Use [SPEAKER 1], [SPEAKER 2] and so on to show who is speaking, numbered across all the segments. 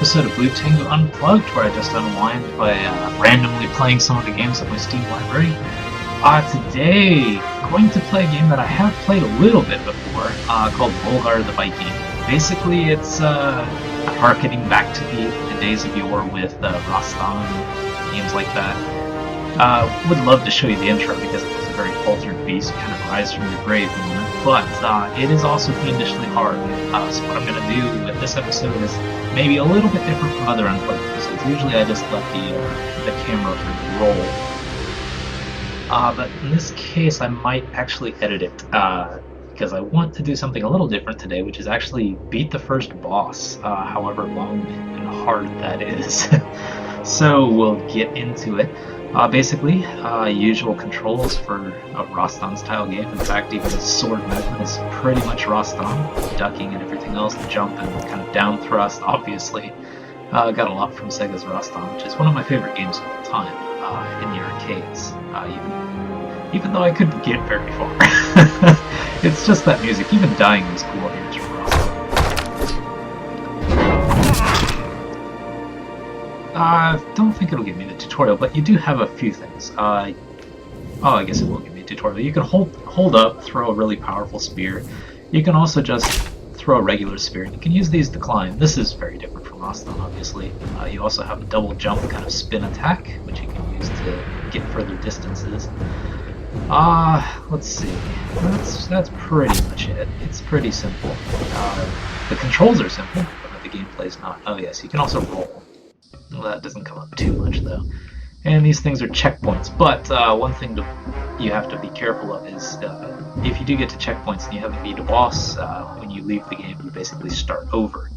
[SPEAKER 1] episode of Tengu Unplugged, where I just unwind by randomly playing some of the games of my Steam library. Today, going to play a game that I have played a little bit before, called Volgarr the Viking. Basically, it's harkening back to the days of yore with Rastan, games like that. Would love to show you the intro because it was a very altered beast, kind of rise from your grave moment, but it is also fiendishly hard. So what I'm going to do with this episode is maybe a little bit different from other Unplugged episodes. Usually I just let the camera roll. But in this case I might actually edit it, because I want to do something a little different today, which is actually beat the first boss, however long and hard that is. So we'll get into it. Basically, usual controls for a Rastan-style game. In fact, even the sword movement is pretty much Rastan. Ducking and everything else, the jump and kind of down thrust, obviously. Got a lot from Sega's Rastan, which is one of my favorite games of all time, in the arcades. Even though I couldn't get very far. It's just that music. Even dying is cool here from Rastan. I don't think it'll give me the tutorial, but you do have a few things. Oh, I guess it will give me a tutorial. You can hold up, throw a really powerful spear. You can also just throw a regular spear, and you can use these to climb. This is very different from Rastan, obviously. You also have a double jump kind of spin attack, which you can use to get further distances. Let's see. That's pretty much it. It's pretty simple. The controls are simple, but the gameplay's not. Oh yes, you can also roll. Well, that doesn't come up too much though. And these things are checkpoints, but one thing you have to be careful of is if you do get to checkpoints and you haven't beat a boss, when you leave the game you basically start over.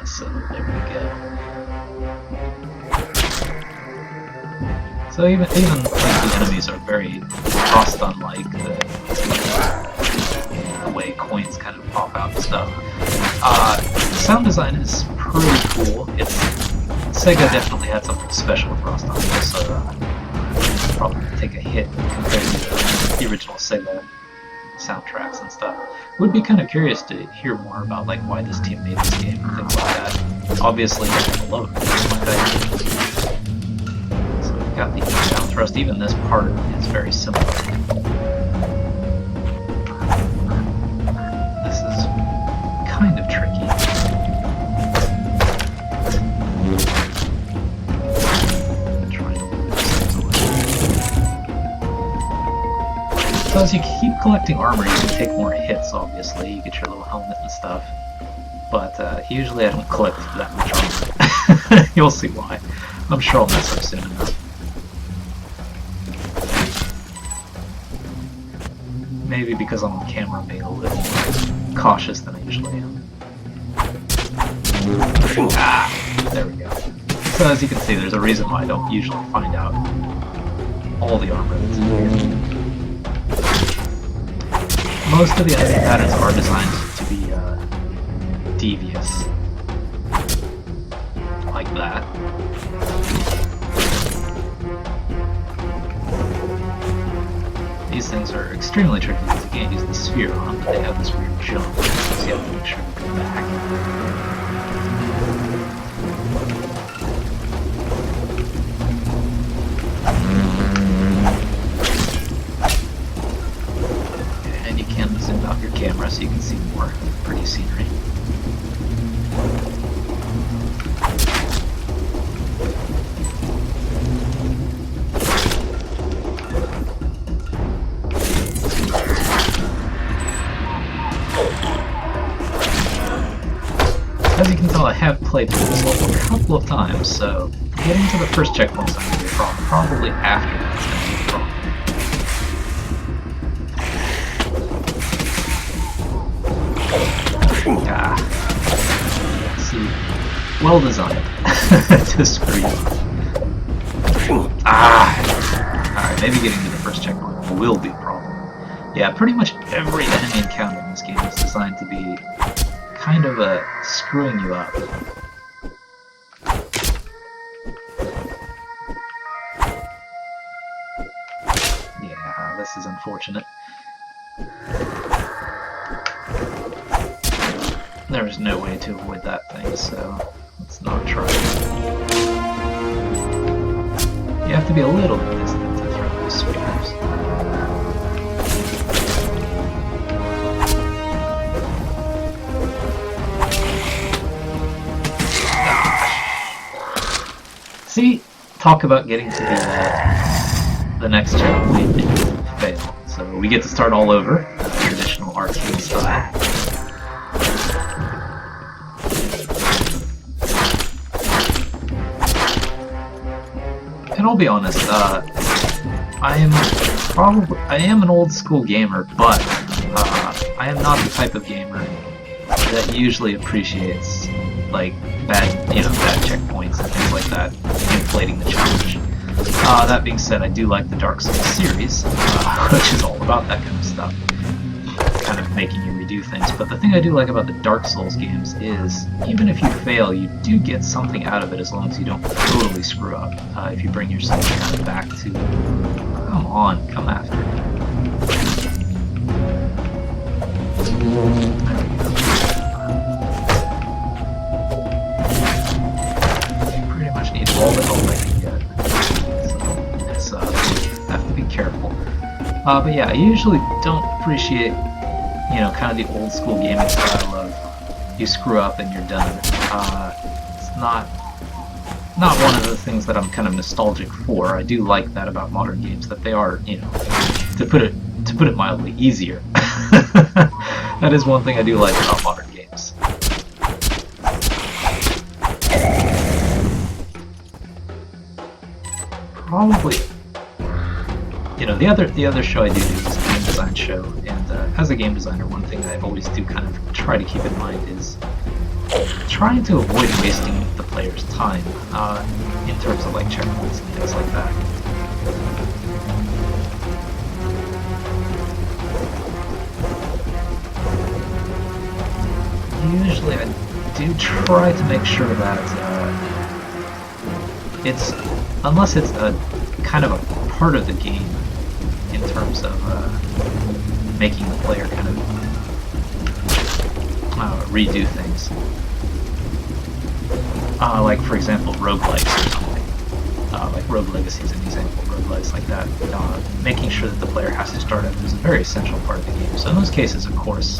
[SPEAKER 1] So there we go. So even like, the enemies are very Rastan-like, the way coins kind of pop out and stuff. The sound design is pretty cool. Sega definitely had something special with Rastan, so probably take a hit compared to the original Sega soundtracks and stuff. Would be kind of curious to hear more about like why this team made this game and things like that. Obviously, I love it. So we've got the down thrust. Even this part is very similar. This is kind of tricky. So as you keep collecting armor, you can take more hits, obviously. You get your little helmet and stuff. But usually I don't collect that much armor. You'll see why. I'm sure I'll mess up soon enough. Maybe because I'm on camera, I'm being a little more cautious than I usually am. There we go. So as you can see, there's a reason why I don't usually find out all the armor that's in here. Most of the enemy patterns are designed to be devious, like that. These things are extremely tricky because you can't use the sphere on them, but they have this weird jump, so you have to make sure to go back. Your camera so you can see more pretty scenery. As you can tell, I have played through this level a couple of times, so getting to the first checkpoint is not going to be a problem. Probably after that's going to be a problem. See, well designed to screw you up. Alright, maybe getting to the first checkpoint will be a problem. Yeah, pretty much every enemy encounter in this game is designed to be kind of screwing you up. Yeah, this is unfortunate. There is no way to avoid that thing, so let's not try. You have to be a little bit distant to throw those spears. See? Talk about getting to the next checkpoint and fail. So we get to start all over, traditional arcade style. And I'll be honest, I am an old school gamer, but I am not the type of gamer that usually appreciates like bad checkpoints and things like that, inflating the challenge. That being said, I do like the Dark Souls series, which is all about that kind of stuff, kind of making you redo things. But the thing I do like about the Dark Souls games is, even if you fail, you do get something out of it as long as you don't totally screw up. If you bring yourself kind of back to, come on, come after me. Pretty much need all the help I can get. So have to be careful. But yeah, I usually don't appreciate, kind of the old school gaming style of you screw up and you're done. It's not one of the things that I'm kind of nostalgic for. I do like that about modern games, that they are, to put it mildly, easier. That is one thing I do like about modern games. Probably, the other show I do is a game design show, and as a game designer, one thing I always do kind of try to keep in mind is trying to avoid wasting the player's time in terms of like checkpoints and things like that. Usually I do try to make sure that unless it's a kind of a part of the game in terms of making the player kind of redo things. Like, for example, roguelikes or something. Like Rogue Legacy is an example, roguelikes like that. Making sure that the player has to start out is a very essential part of the game. So in those cases, of course,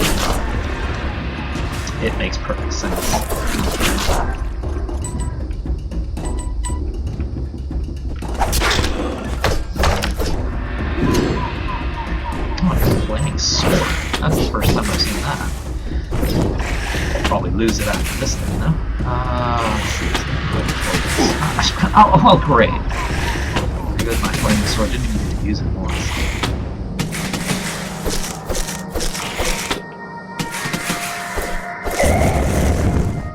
[SPEAKER 1] it makes perfect sense. Sword. That's the first time I've seen that. I'll probably lose it after this thing, no? Let's see. Oh, great. Because my flaming sword didn't even get to use it once.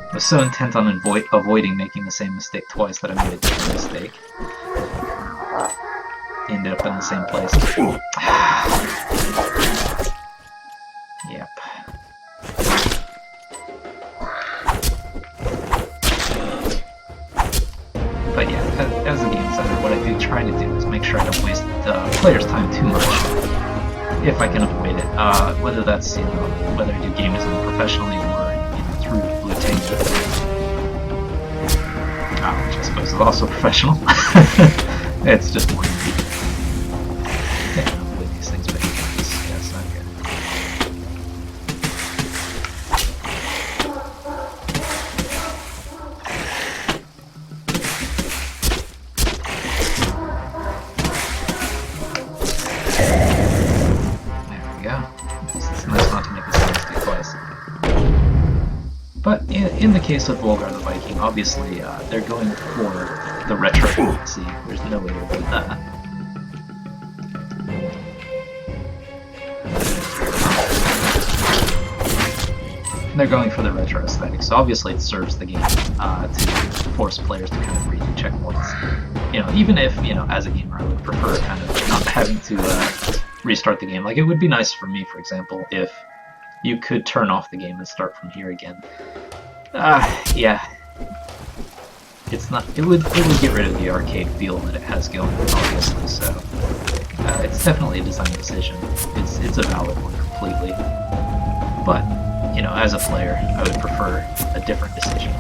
[SPEAKER 1] I was so intent on avoiding making the same mistake twice that I made a different mistake. Ended up in the same place. Yep. But yeah, as a game designer, what I do try to do is make sure I don't waste the player's time too much, if I can avoid it. Whether that's whether I do game design professionally or through Blue Tengu, which I suppose is also professional. It's just more. With these things, but yeah, it's not good. There we go. It's nice not to make the same mistake twice. But in the case of Volgarr the Viking, obviously they're going for the retro fantasy. There's no way to avoid that. They're going for the retro aesthetic, so obviously it serves the game to force players to kind of redo checkpoints. Even if, as a gamer, I would prefer kind of not having to restart the game. Like, it would be nice for me, for example, if you could turn off the game and start from here again. Yeah. It's not. It would get rid of the arcade feel that it has going, obviously. So it's definitely a design decision. It's a valid one completely. But as a player, I would prefer a different decision.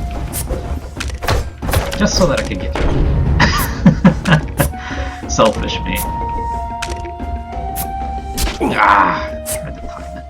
[SPEAKER 1] just so that I could get you. Selfish me. Ah! Tried to time it.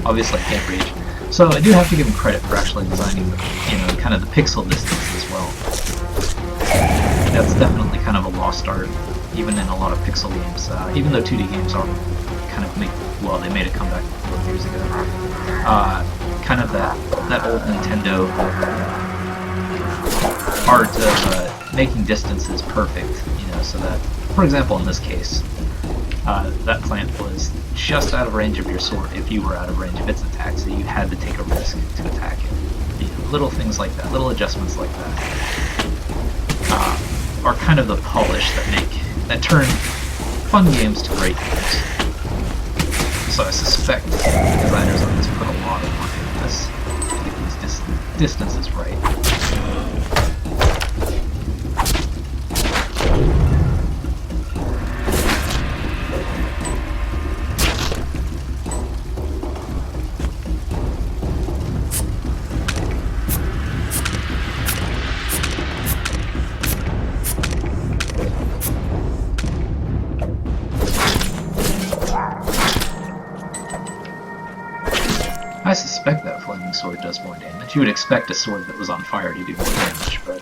[SPEAKER 1] Obviously I can't reach. So I do have to give him credit for actually designing, you know, kind of the pixel distance as well. That's definitely kind of a lost art, even in a lot of pixel games. Even though 2D games are kind of well, they made a comeback a couple of years ago. Kind of that old Nintendo art of making distances perfect, you know, so that, for example, in this case, that plant was just out of range of your sword if you were out of range of its attack, so you had to take a risk to attack it. You know, little things like that, little adjustments like that, are kind of the polish that turn fun games to great games. So I suspect designers on this put a lot of work into this to get these distances right. I suspect that flaming sword does more damage. You would expect a sword that was on fire to do more damage, but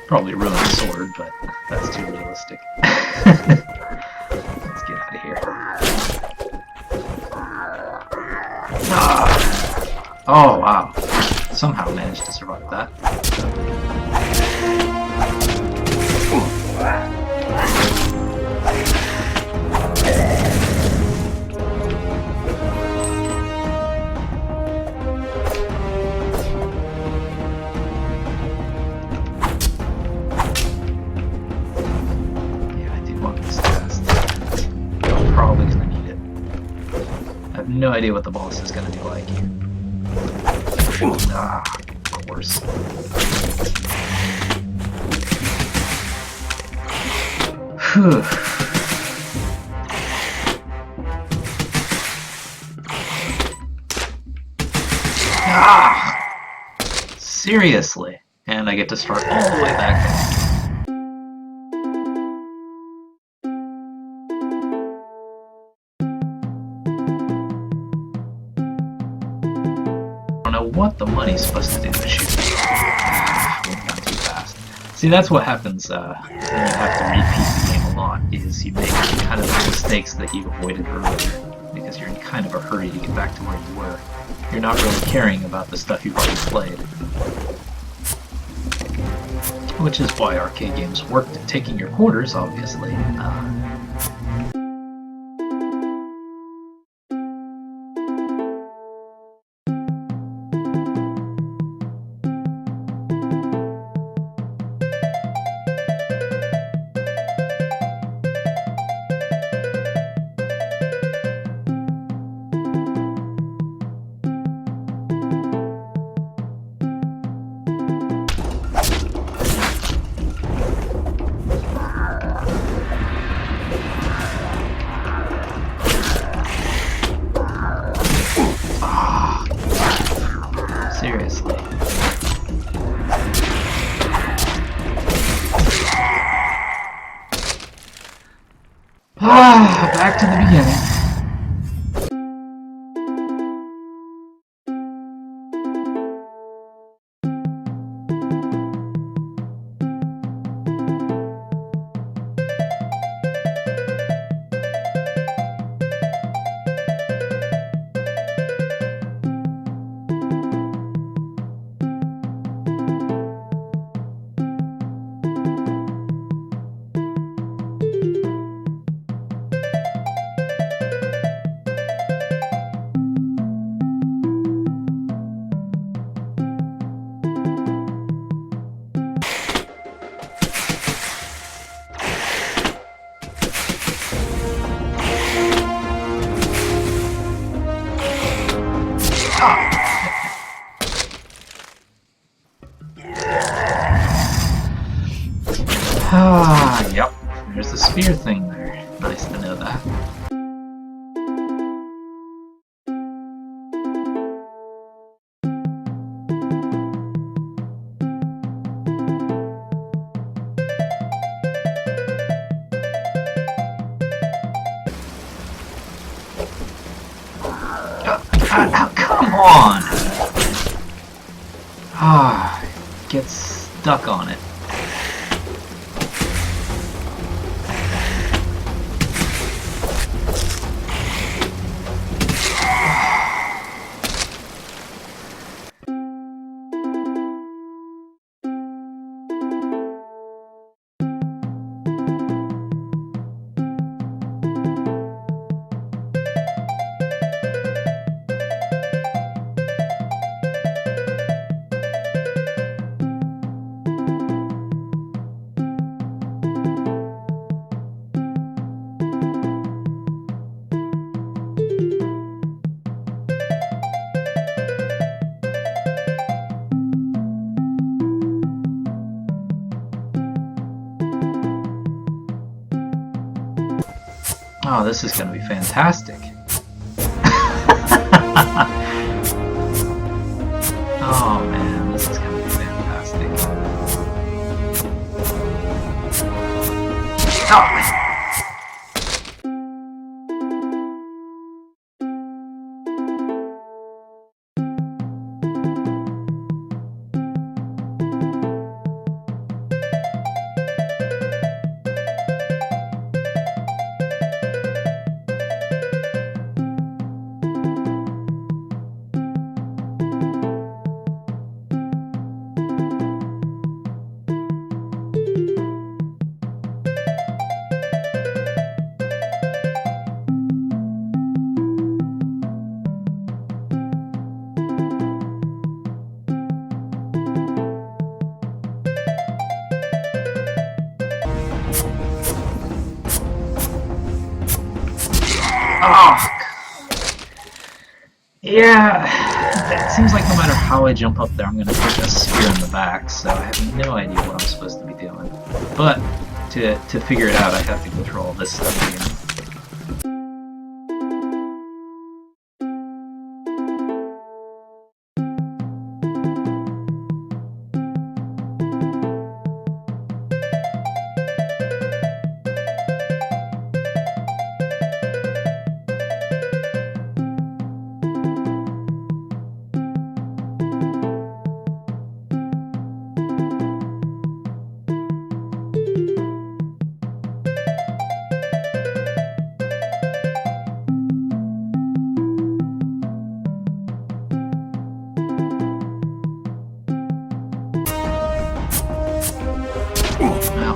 [SPEAKER 1] probably ruin the sword, but that's too realistic. Let's get out of here. Ah. Oh, wow. Somehow managed to survive that. No idea what the boss is going to be like. Ah, of course. Whew. Ah! Seriously. And I get to start all the way back there. What the money's supposed to do to shoot. Went down too fast. See, that's what happens when you have to repeat the game a lot, is you make kind of the mistakes that you avoided earlier, because you're in kind of a hurry to get back to where you were. You're not really caring about the stuff you've already played. Which is why arcade games worked at taking your quarters, obviously. Seriously. Back to the beginning. spear thing there. Nice to know that. Oh, come on! Ah, get stuck on it. Oh, this is going to be fantastic. Oh man, this is going to be fantastic. Oh! Oh, yeah, it seems like no matter how I jump up there, I'm going to take a spear in the back, so I have no idea what I'm supposed to be doing. But to figure it out, I have to go through all this stuff again.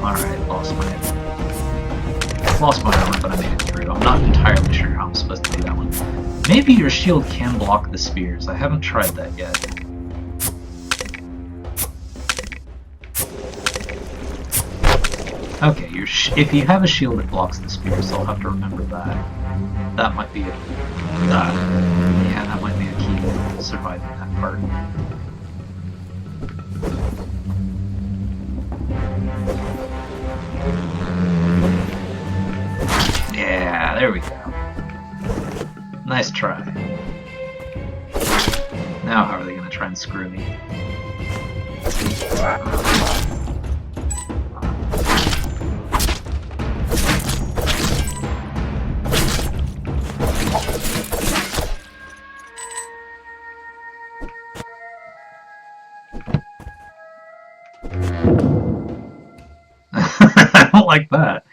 [SPEAKER 1] Alright, lost my armor, but I made it through. I'm not entirely sure how I'm supposed to do that one. Maybe your shield can block the spears. I haven't tried that yet. Okay, if you have a shield that blocks the spears, I'll have to remember that. That might be yeah, that might be a key to surviving that part. Yeah, there we go. Nice try. Now how are they going to try and screw me? I don't like that.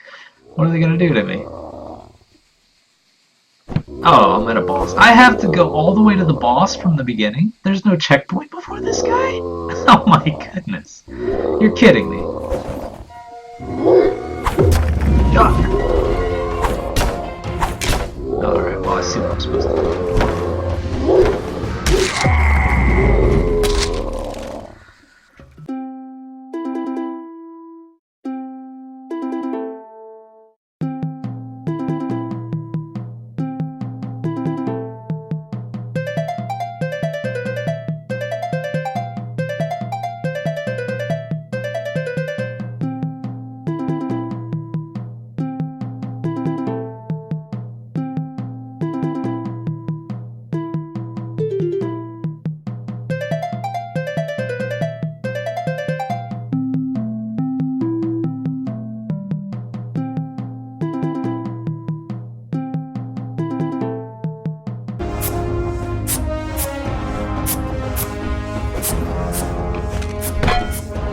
[SPEAKER 1] What are they going to do to me? Oh, I'm at a boss. I have to go all the way to the boss from the beginning? There's no checkpoint before this guy? Oh my goodness. You're kidding me. Alright, well I see what I'm supposed to do.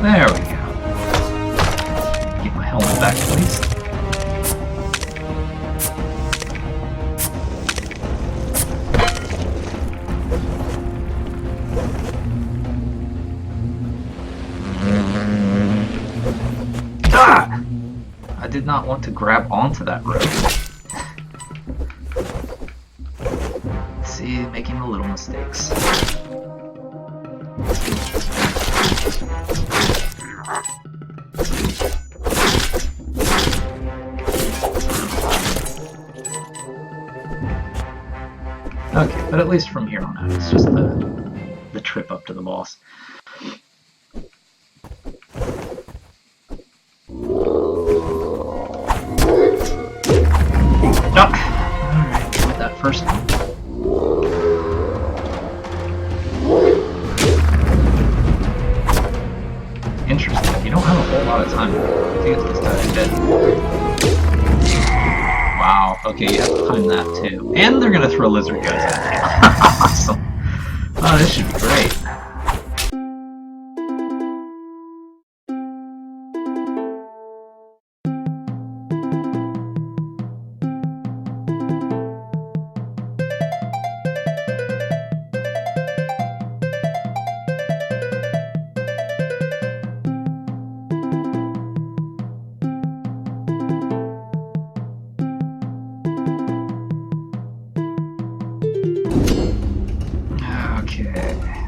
[SPEAKER 1] There we go. Get my helmet back, please. Ah! I did not want to grab onto that rope. See, making the little mistakes. Okay, but at least from here on out, it's just the trip up to the boss. Alright, with that first one. Interesting, you don't have a whole lot of time. I think it's just dead. Wow, okay, you have to time that too. And they're gonna throw lizard guys at you. Awesome. Oh, this should be great.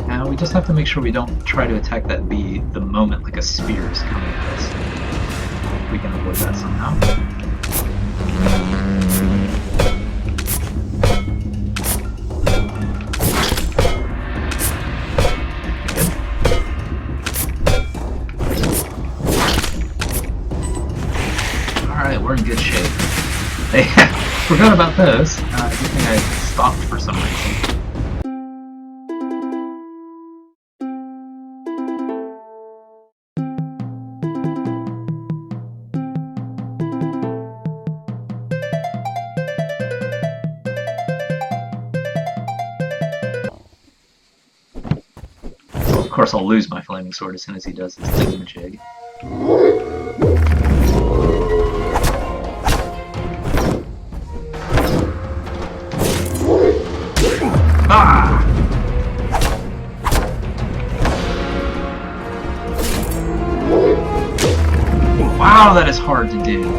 [SPEAKER 1] Now we just have to make sure we don't try to attack that bee the moment like a spear is coming at us. We can avoid that somehow. Good. Alright, we're in good shape. Forgot about those. Good thing I stopped for some reason. Of course, I'll lose my flaming sword as soon as he does his thingamajig. Ah! Wow, that is hard to do.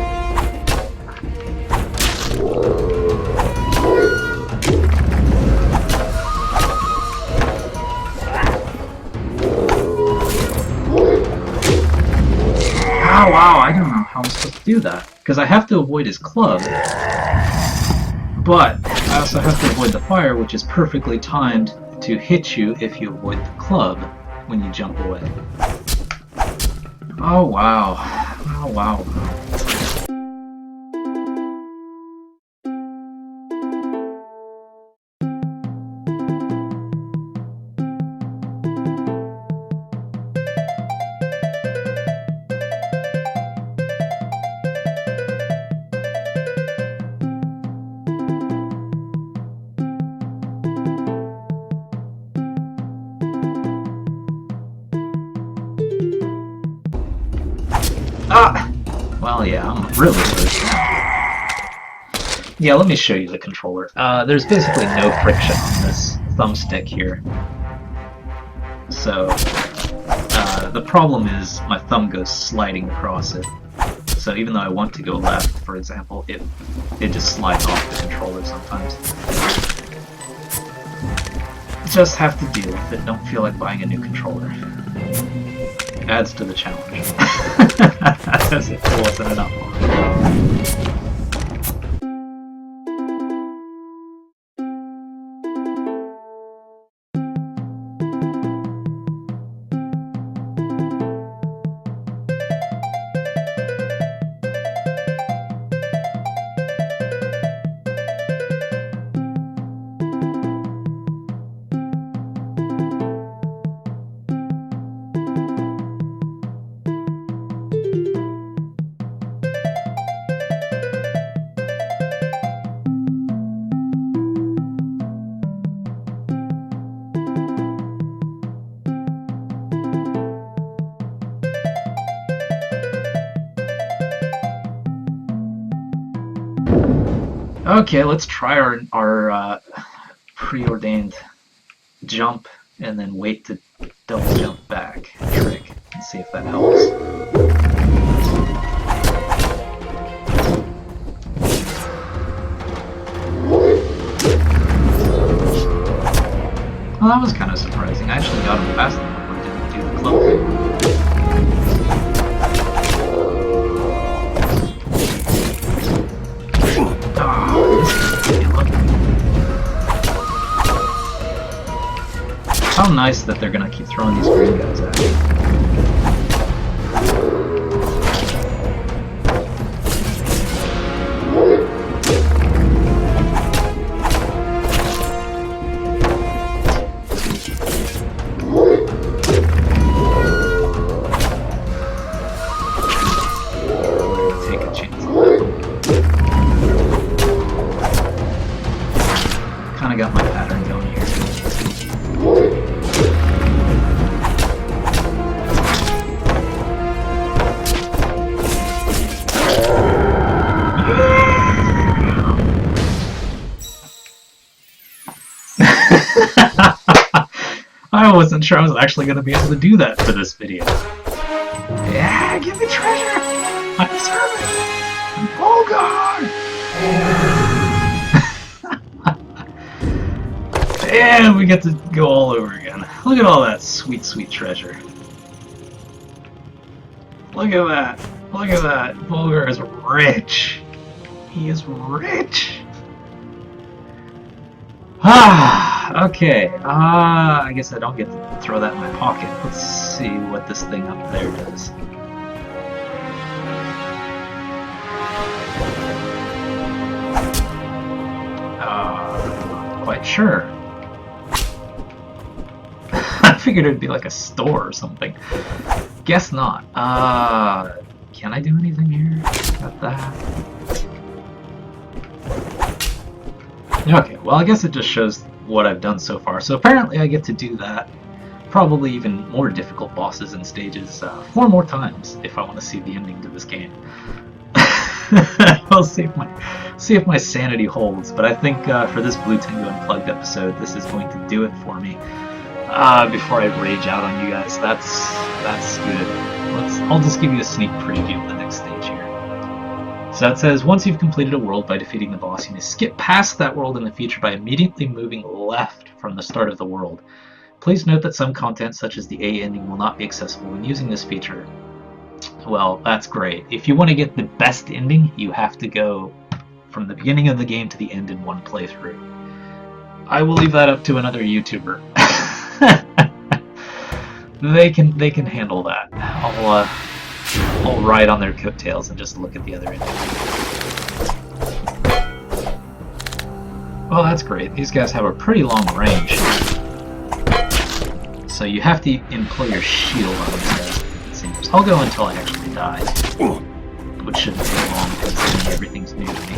[SPEAKER 1] Oh, wow, I don't know how I'm supposed to do that. Because I have to avoid his club. But I also have to avoid the fire, which is perfectly timed to hit you if you avoid the club when you jump away. Oh, wow. Oh, wow. Ah! Well, yeah, I'm really close now. Yeah, let me show you the controller. There's basically no friction on this thumbstick here. So, the problem is my thumb goes sliding across it. So even though I want to go left, for example, it just slides off the controller sometimes. Just have to deal with it. Don't feel like buying a new controller. Adds to the challenge. As if it wasn't enough. Okay, let's try our preordained jump and then wait to double jump back trick and see if that helps. Well, that was kind of surprising. I actually got him fast enough where I didn't do the cloak. How nice that they're gonna keep throwing these green guys at me. Take a chance on that. Kinda got my pattern going here. I wasn't sure I was actually going to be able to do that for this video. Yeah, give me treasure! I deserve it! Volgarr! And we get to go all over again. Look at all that sweet, sweet treasure. Look at that. Look at that. Volgarr is rich. He is rich. Okay. I guess I don't get to throw that in my pocket. Let's see what this thing up there does. Not quite sure. I figured it'd be like a store or something. Guess not. Can I do anything here? Got that. Okay, well I guess it just shows what I've done so far. So apparently I get to do that. Probably even more difficult bosses and stages 4 more times if I want to see the ending to this game. I'll see if my sanity holds, but I think for this Blue Tengu Unplugged episode, this is going to do it for me. Before I rage out on you guys, that's good. I'll just give you a sneak preview of the next stage here. So it says, once you've completed a world by defeating the boss, you may skip past that world in the future by immediately moving left from the start of the world. Please note that some content, such as the A ending, will not be accessible when using this feature. Well, that's great. If you want to get the best ending, you have to go from the beginning of the game to the end in one playthrough. I will leave that up to another YouTuber. They can handle that. I'll ride on their coattails and just look at the other end. Well, that's great. These guys have a pretty long range. So you have to employ your shield on these guys, it seems. I'll go until I actually die. Which shouldn't take long because everything's new to me.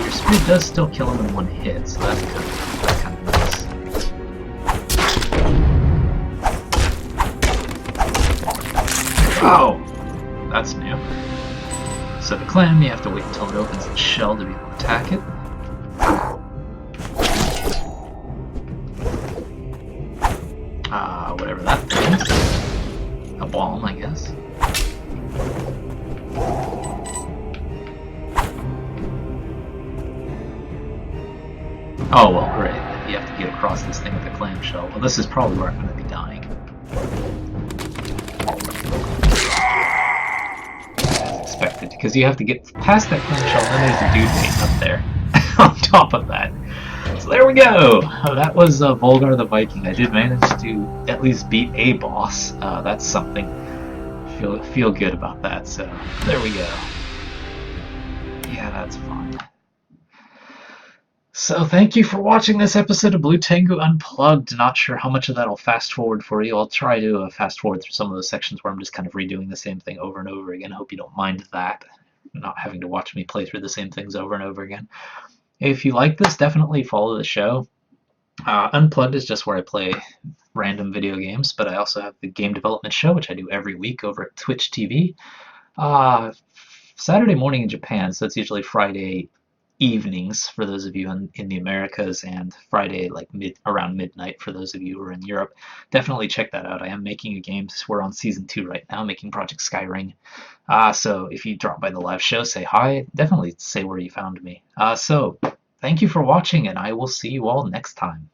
[SPEAKER 1] Your spear does still kill him in one hit, so that's kind of nice. Oh! That's new. So the clam, you have to wait until it opens its shell to be able to attack it. Whatever that thing is. A bomb, I guess. Oh, well, great. You have to get across this thing with the clamshell. Well, this is probably where I'm going to be dying. As expected, because you have to get past that clamshell, and then there's a dude waiting up there on top of that. So there we go! Oh, that was Volgarr the Viking. I did manage to at least beat a boss. That's something. Feel good about that, so there we go. Yeah, that's fine. So thank you for watching this episode of Blue Tengu Unplugged. Not sure how much of that I'll fast forward for you. I'll try to fast forward through some of those sections where I'm just kind of redoing the same thing over and over again. Hope you don't mind that. Not having to watch me play through the same things over and over again. If you like this, definitely follow the show. Unplugged is just where I play random video games, but I also have the game development show, which I do every week over at Twitch TV. Saturday morning in Japan, so it's usually Friday evenings for those of you in the Americas, and Friday like around midnight for those of you who are in Europe. Definitely check that out. I am making a game. We're on season 2 right now, making Project Skyring. So if you drop by the live show, say hi. Definitely say where you found me. So thank you for watching, and I will see you all next time.